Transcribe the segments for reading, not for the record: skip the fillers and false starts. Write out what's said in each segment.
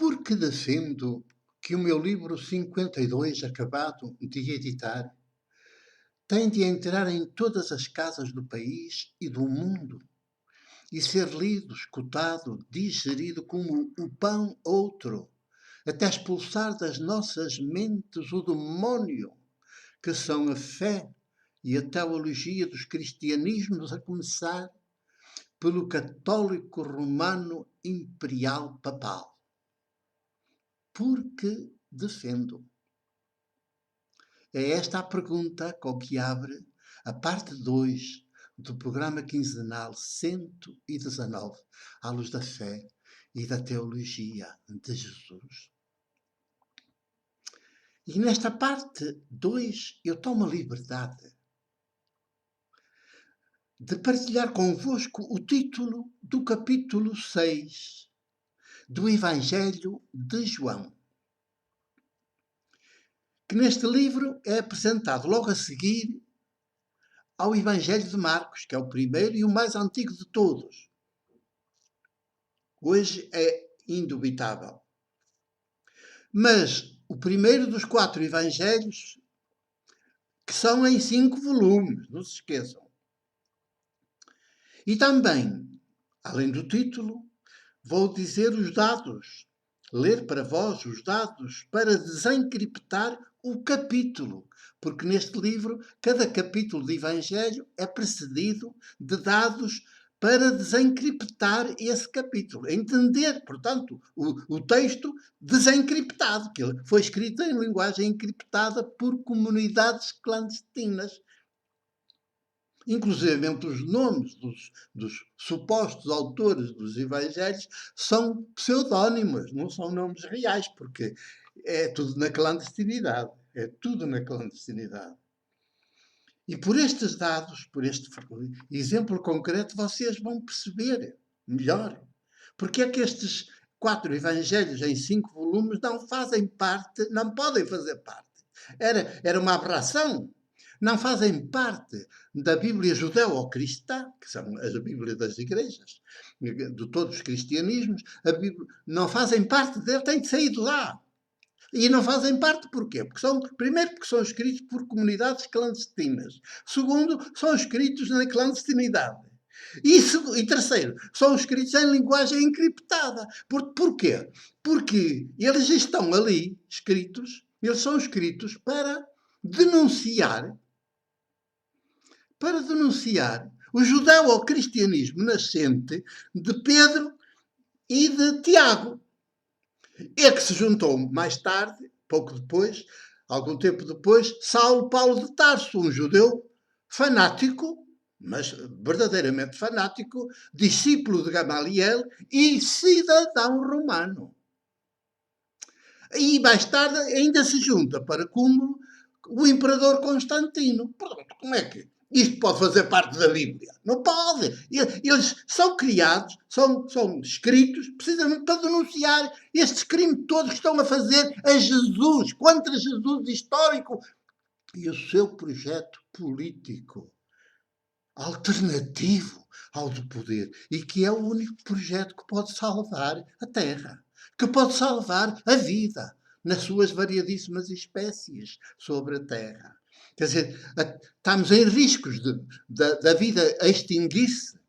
Porque defendo que o meu livro 52, acabado de editar, tem de entrar em todas as casas do país e do mundo e ser lido, escutado, digerido como o pão outro, até expulsar das nossas mentes o demónio, que são a fé e a teologia dos cristianismos, a começar pelo católico romano imperial papal. Porque defendo. É esta a pergunta com que abre a parte 2 do programa quinzenal 119, à luz da fé e da teologia de Jesus. E nesta parte 2 eu tomo a liberdade de partilhar convosco o título do capítulo 6 do Evangelho de João, que neste livro é apresentado logo a seguir ao Evangelho de Marcos, que é o primeiro e o mais antigo de todos. Hoje é indubitável. Mas o primeiro dos 4 evangelhos, que são em 5 volumes, não se esqueçam. E também, além do título, vou dizer os dados, ler para vós os dados para desencriptar o capítulo, porque neste livro cada capítulo de Evangelho é precedido de dados para desencriptar esse capítulo. Entender, portanto, o texto desencriptado, que ele foi escrito em linguagem encriptada por comunidades clandestinas. Inclusive, os nomes dos supostos autores dos evangelhos são pseudónimos, não são nomes reais, porque é tudo na clandestinidade. É tudo na clandestinidade. E por estes dados, por este exemplo concreto, vocês vão perceber melhor porque é que estes 4 evangelhos em 5 volumes não fazem parte, não podem fazer parte. Era uma aberração. Não fazem parte da Bíblia judeu-cristã, que são as Bíblias das igrejas, de todos os cristianismos, não fazem parte dele, têm de sair de lá. E não fazem parte porquê? Primeiro, porque são escritos por comunidades clandestinas. Segundo, são escritos na clandestinidade. E terceiro, são escritos em linguagem encriptada. Porquê? Porque eles estão ali escritos, eles são escritos para denunciar o judeu-cristianismo nascente de Pedro e de Tiago. É que se juntou mais tarde, pouco depois, algum tempo depois, Saulo Paulo de Tarso, um judeu fanático, mas verdadeiramente fanático, discípulo de Gamaliel e cidadão romano. E mais tarde ainda se junta, para cúmulo, o imperador Constantino. Portanto, como é que isto pode fazer parte da Bíblia? Não pode. Eles são criados, são escritos, precisamente para denunciar estes crimes todos que estão a fazer a Jesus, contra Jesus histórico e o seu projeto político alternativo ao do poder, e que é o único projeto que pode salvar a Terra, que pode salvar a vida nas suas variadíssimas espécies sobre a Terra. Quer dizer, estamos em riscos da vida a extinguir-se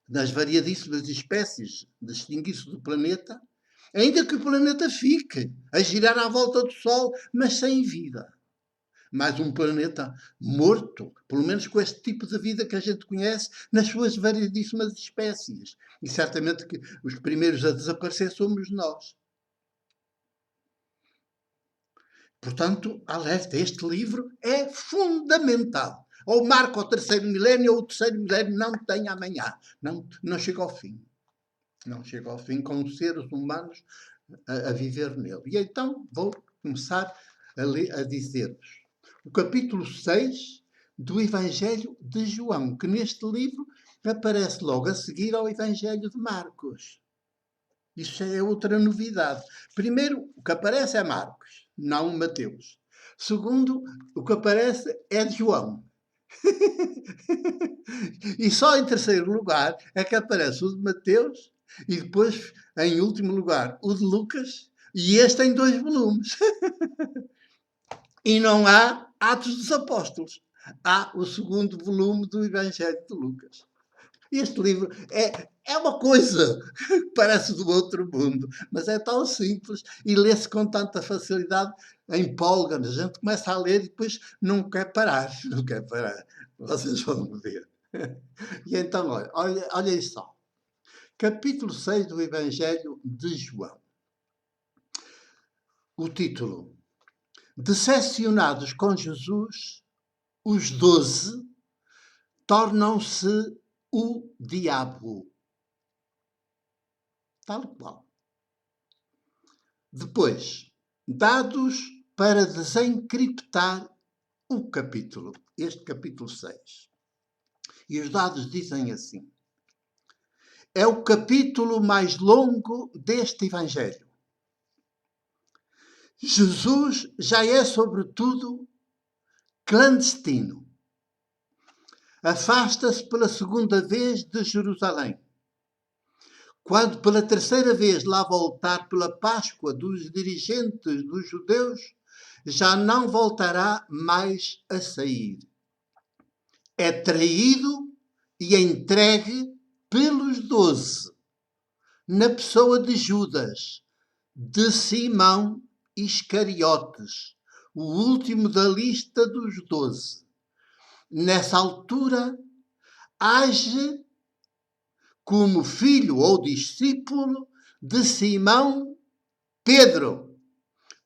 nas variadíssimas espécies, de extinguir-se do planeta, ainda que o planeta fique a girar à volta do Sol, mas sem vida. Mais um planeta morto, pelo menos com este tipo de vida que a gente conhece nas suas variedíssimas espécies. E certamente que os primeiros a desaparecer somos nós. Portanto, alerta, este livro é fundamental. Ou marca o 3º milénio, ou o 3º milénio não tem amanhã. Não chega ao fim. Não chega ao fim com os seres humanos a viver nele. E então vou começar a dizer-vos o capítulo 6 do Evangelho de João, que neste livro aparece logo a seguir ao Evangelho de Marcos. Isso é outra novidade. Primeiro, o que aparece é Marcos, não Mateus. Segundo, o que aparece é de João. E só em terceiro lugar é que aparece o de Mateus E depois, em último lugar, o de Lucas, e este tem 2 volumes. E não há Atos dos Apóstolos. Há o segundo volume do Evangelho de Lucas. Este livro é uma coisa que parece do outro mundo, mas é tão simples e lê-se com tanta facilidade, empolga. A gente começa a ler e depois não quer parar, não quer parar. Vocês vão ver. E então, olha isso só. Capítulo 6 do Evangelho de João. O título: Decepcionados com Jesus, os 12 tornam-se o diabo. Tal qual. Depois, dados para desencriptar o capítulo, este capítulo 6. E os dados dizem assim: é o capítulo mais longo deste Evangelho. Jesus já é, sobretudo, clandestino. Afasta-se pela segunda vez de Jerusalém. Quando pela terceira vez lá voltar pela Páscoa dos dirigentes dos judeus, já não voltará mais a sair. É traído e entregue pelos 12, na pessoa de Judas, de Simão Iscariotes, o último da lista dos 12. Nessa altura, age como filho ou discípulo de Simão Pedro,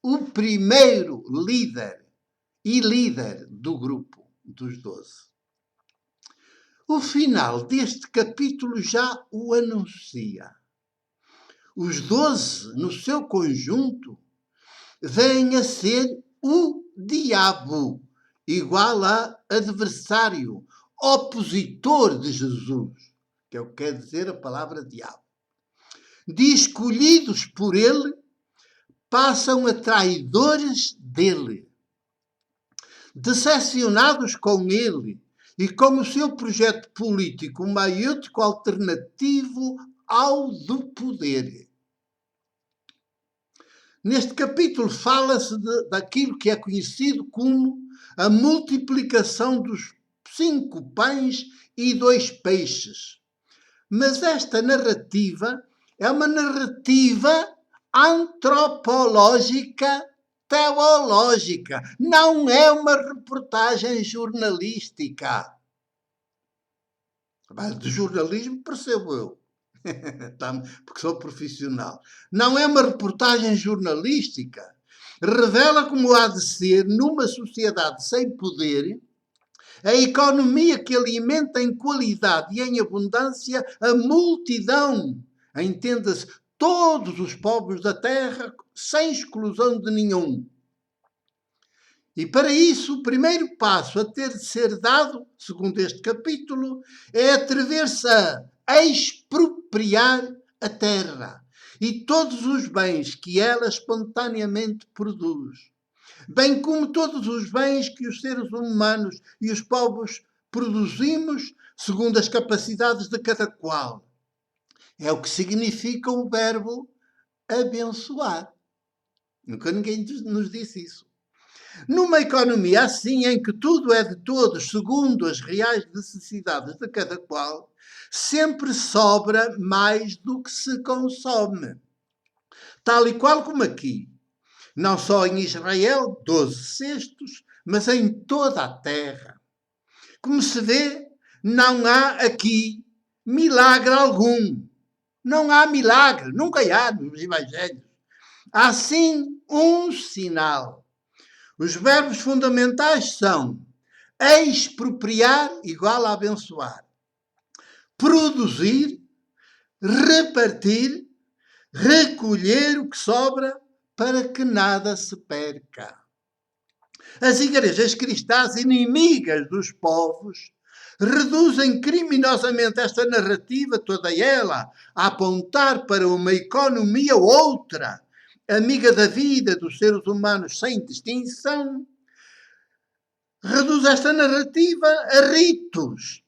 o primeiro líder do grupo dos 12. O final deste capítulo já o anuncia. Os 12, no seu conjunto, vêm a ser o diabo, igual a adversário, opositor de Jesus, que é o que quer dizer a palavra diabo. De escolhidos por ele, passam a traidores dele. Decepcionados com ele e com o seu projeto político maiútico alternativo ao do poder. Neste capítulo fala-se daquilo que é conhecido como a multiplicação dos 5 pães e 2 peixes. Mas esta narrativa é uma narrativa antropológica teológica. Não é uma reportagem jornalística. Mas de jornalismo percebo eu, porque sou profissional. Não é uma reportagem jornalística. Revela como há de ser, numa sociedade sem poder, a economia que alimenta em qualidade e em abundância a multidão. Entenda-se, todos os povos da terra, sem exclusão de nenhum. E para isso, o primeiro passo a ter de ser dado, segundo este capítulo, é atrever-se a expropriar a terra e todos os bens que ela espontaneamente produz, bem como todos os bens que os seres humanos e os povos produzimos segundo as capacidades de cada qual. É o que significa o verbo abençoar. Nunca ninguém nos disse isso. Numa economia assim, em que tudo é de todos segundo as reais necessidades de cada qual, sempre sobra mais do que se consome. Tal e qual como aqui. Não só em Israel, 12 cestos, mas em toda a terra. Como se vê, não há aqui milagre algum. Não há milagre, nunca há nos evangelhos. Há sim um sinal. Os verbos fundamentais são expropriar, igual a abençoar, produzir, repartir, recolher o que sobra para que nada se perca. As igrejas cristãs inimigas dos povos reduzem criminosamente esta narrativa, toda ela, a apontar para uma economia outra, amiga da vida dos seres humanos sem distinção, reduz esta narrativa a ritos,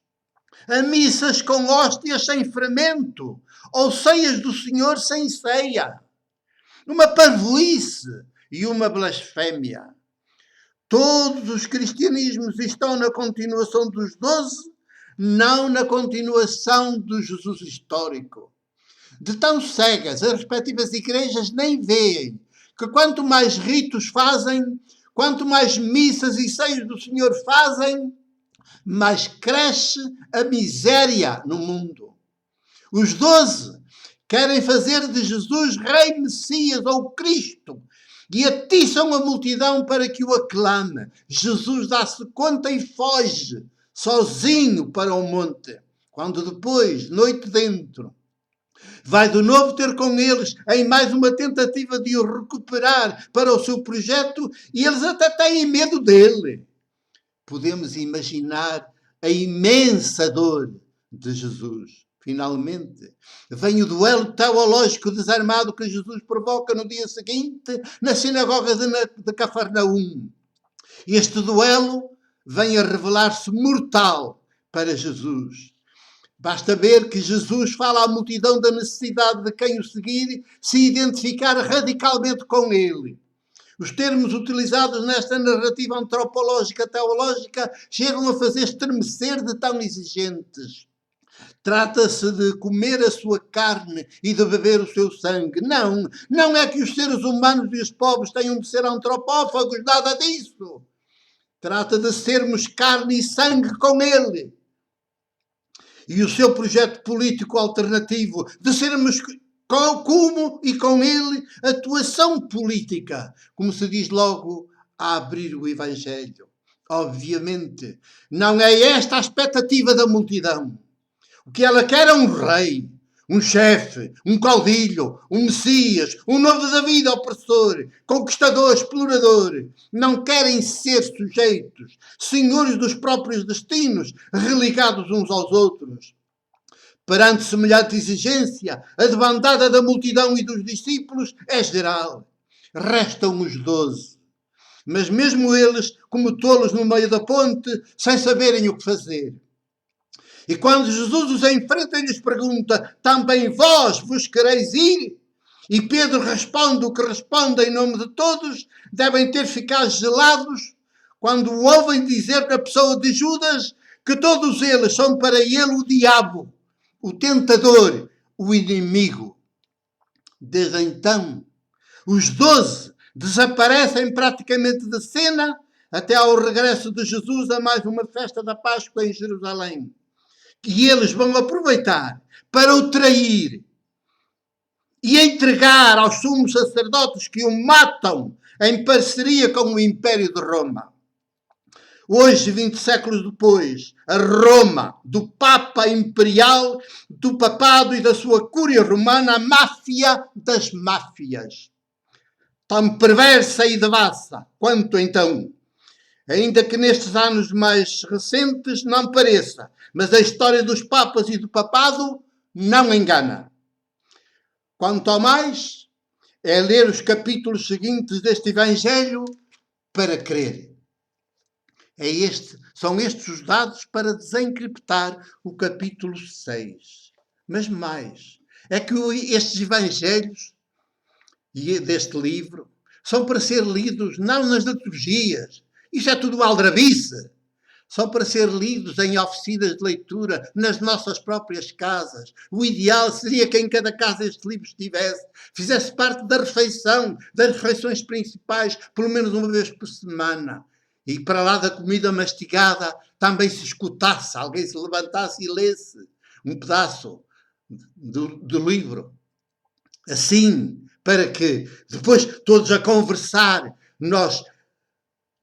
a missas com hóstias sem fermento, ou ceias do Senhor sem ceia. Uma parvoíce e uma blasfémia. Todos os cristianismos estão na continuação dos 12, não na continuação do Jesus histórico. De tão cegas, as respectivas igrejas nem veem que quanto mais ritos fazem, quanto mais missas e ceias do Senhor fazem, mais cresce a miséria no mundo. Os 12 querem fazer de Jesus Rei Messias ou Cristo e atiçam a multidão para que o aclame. Jesus dá-se conta e foge, sozinho para o monte. Quando depois, noite dentro, vai de novo ter com eles em mais uma tentativa de o recuperar para o seu projeto e eles até têm medo dele. Podemos imaginar a imensa dor de Jesus. Finalmente, vem o duelo teológico desarmado que Jesus provoca no dia seguinte na sinagoga de Cafarnaum. Este duelo vem a revelar-se mortal para Jesus. Basta ver que Jesus fala à multidão da necessidade de quem o seguir se identificar radicalmente com ele. Os termos utilizados nesta narrativa antropológica teológica chegam a fazer estremecer de tão exigentes. Trata-se de comer a sua carne e de beber o seu sangue. Não, não é que os seres humanos e os povos tenham de ser antropófagos, nada disso. Trata de sermos carne e sangue com ele. E o seu projeto político alternativo de sermos como e com ele atuação política, como se diz logo a abrir o Evangelho. Obviamente, não é esta a expectativa da multidão. O que ela quer é um rei, um chefe, um caudilho, um Messias, um novo David opressor, conquistador, explorador. Não querem ser sujeitos, senhores dos próprios destinos, religados uns aos outros. Perante semelhante exigência, a debandada da multidão e dos discípulos é geral. Restam os 12. Mas mesmo eles, como tolos no meio da ponte, sem saberem o que fazer. E quando Jesus os enfrenta e lhes pergunta: também vós vos quereis ir? E Pedro responde o que responde em nome de todos, devem ter ficado gelados quando o ouvem dizer na pessoa de Judas que todos eles são para ele o diabo, o tentador, o inimigo. Desde então, os 12 desaparecem praticamente da cena até ao regresso de Jesus a mais uma festa da Páscoa em Jerusalém. E eles vão aproveitar para o trair e entregar aos sumos sacerdotes que o matam em parceria com o Império de Roma. Hoje, 20 séculos depois, a Roma, do Papa Imperial, do Papado e da sua Cúria Romana, a máfia das máfias. Tão perversa e devassa quanto então. Ainda que nestes anos mais recentes não pareça, mas a história dos papas e do papado não engana. Quanto ao mais, é ler os capítulos seguintes deste Evangelho para crer. São estes os dados para desencriptar o capítulo 6. Mas mais, é que estes Evangelhos deste livro são para ser lidos não nas liturgias. Isso é tudo aldrabice. São para ser lidos em oficinas de leitura, nas nossas próprias casas. O ideal seria que em cada casa este livro estivesse, fizesse parte da refeição, das refeições principais, pelo menos uma vez por semana. E para lá da comida mastigada também se escutasse, alguém se levantasse e lesse um pedaço do livro. Assim, para que depois todos a conversar, nós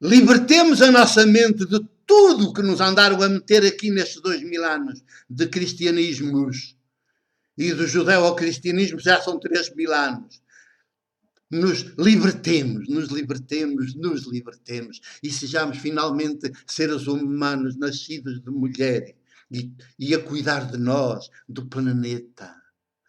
libertemos a nossa mente de tudo o que nos andaram a meter aqui nestes 2000 anos de cristianismos. E do judeu-cristianismo já são 3000 anos. Nos libertemos e sejamos finalmente seres humanos nascidos de mulher e a cuidar de nós, do planeta,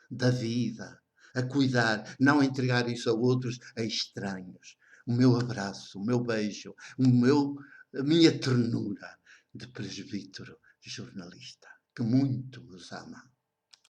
da vida, a cuidar, não a entregar isso a outros, a estranhos. O meu abraço, o meu beijo, a minha ternura de presbítero, de jornalista. que muito os ama.